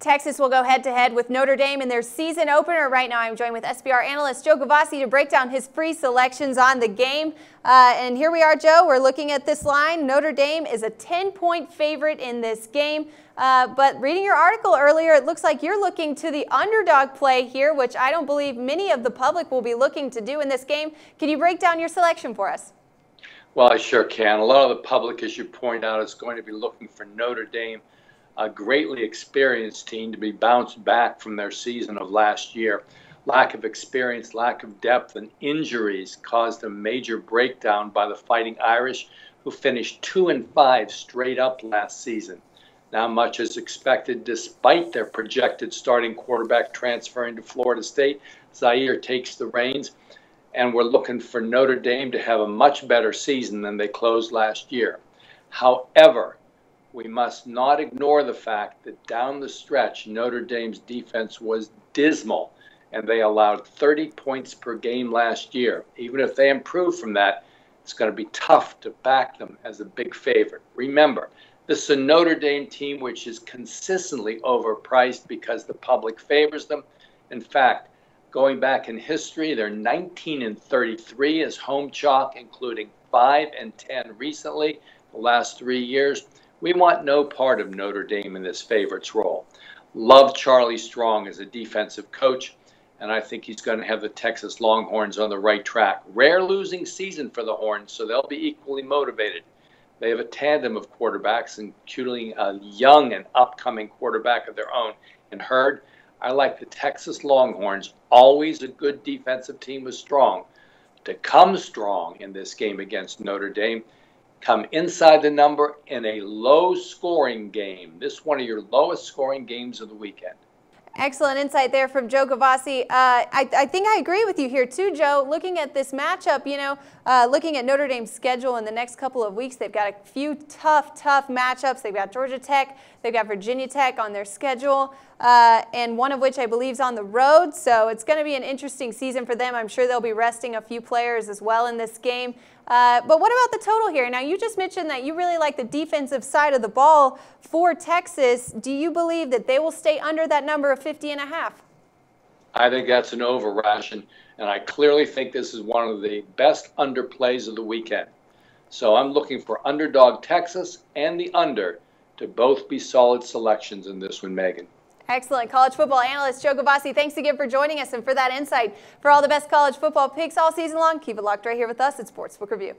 Texas will go head-to-head with Notre Dame in their season opener. Right now I'm joined with SBR analyst Joe Gavassi to break down his free selections on the game. And here we are, Joe. We're looking at this line. Notre Dame is a 10-point favorite in this game. But reading your article earlier, it looks like you're looking to the underdog play here, which I don't believe many of the public will be looking to do in this game. Can you break down your selection for us? Well, I sure can. A lot of the public, as you point out, is going to be looking for Notre Dame, a greatly experienced team, to be bounced back from their season of last year. Lack of experience, lack of depth, and injuries caused a major breakdown by the Fighting Irish, who finished 2-5 straight up last season. Not much is expected despite their projected starting quarterback transferring to Florida State. Zaire takes the reins, and we're looking for Notre Dame to have a much better season than they closed last year. However, we must not ignore the fact that down the stretch, Notre Dame's defense was dismal, and they allowed 30 points per game last year. Even if they improve from that, it's going to be tough to back them as a big favorite. Remember, this is a Notre Dame team which is consistently overpriced because the public favors them. In fact, going back in history, they're 19-33 as home chalk, including 5-10 recently, the last 3 years. We want no part of Notre Dame in this favorites role. Love Charlie Strong as a defensive coach, and I think he's going to have the Texas Longhorns on the right track. Rare losing season for the Horns, so they'll be equally motivated. They have a tandem of quarterbacks, including a young and upcoming quarterback of their own in Hurd. I like the Texas Longhorns, always a good defensive team with Strong, to come strong in this game against Notre Dame. Come inside the number in a low-scoring game. This is one of your lowest-scoring games of the weekend. Excellent insight there from Joe Gavassi. I think I agree with you here too, Joe. Looking at this matchup, looking at Notre Dame's schedule in the next couple of weeks, they've got a few tough matchups. They've got Georgia Tech, they've got Virginia Tech on their schedule, and one of which I believe is on the road. So it's going to be an interesting season for them. I'm sure they'll be resting a few players as well in this game. But what about the total here? Now, you just mentioned that you really like the defensive side of the ball for Texas. Do you believe that they will stay under that number of 50.5? I think that's an overration, and I clearly think this is one of the best underplays of the weekend. So I'm looking for underdog Texas and the under to both be solid selections in this one, Megan. Excellent. College football analyst Joe Gavassi, thanks again for joining us and for that insight. For all the best college football picks all season long, keep it locked right here with us at Sportsbook Review.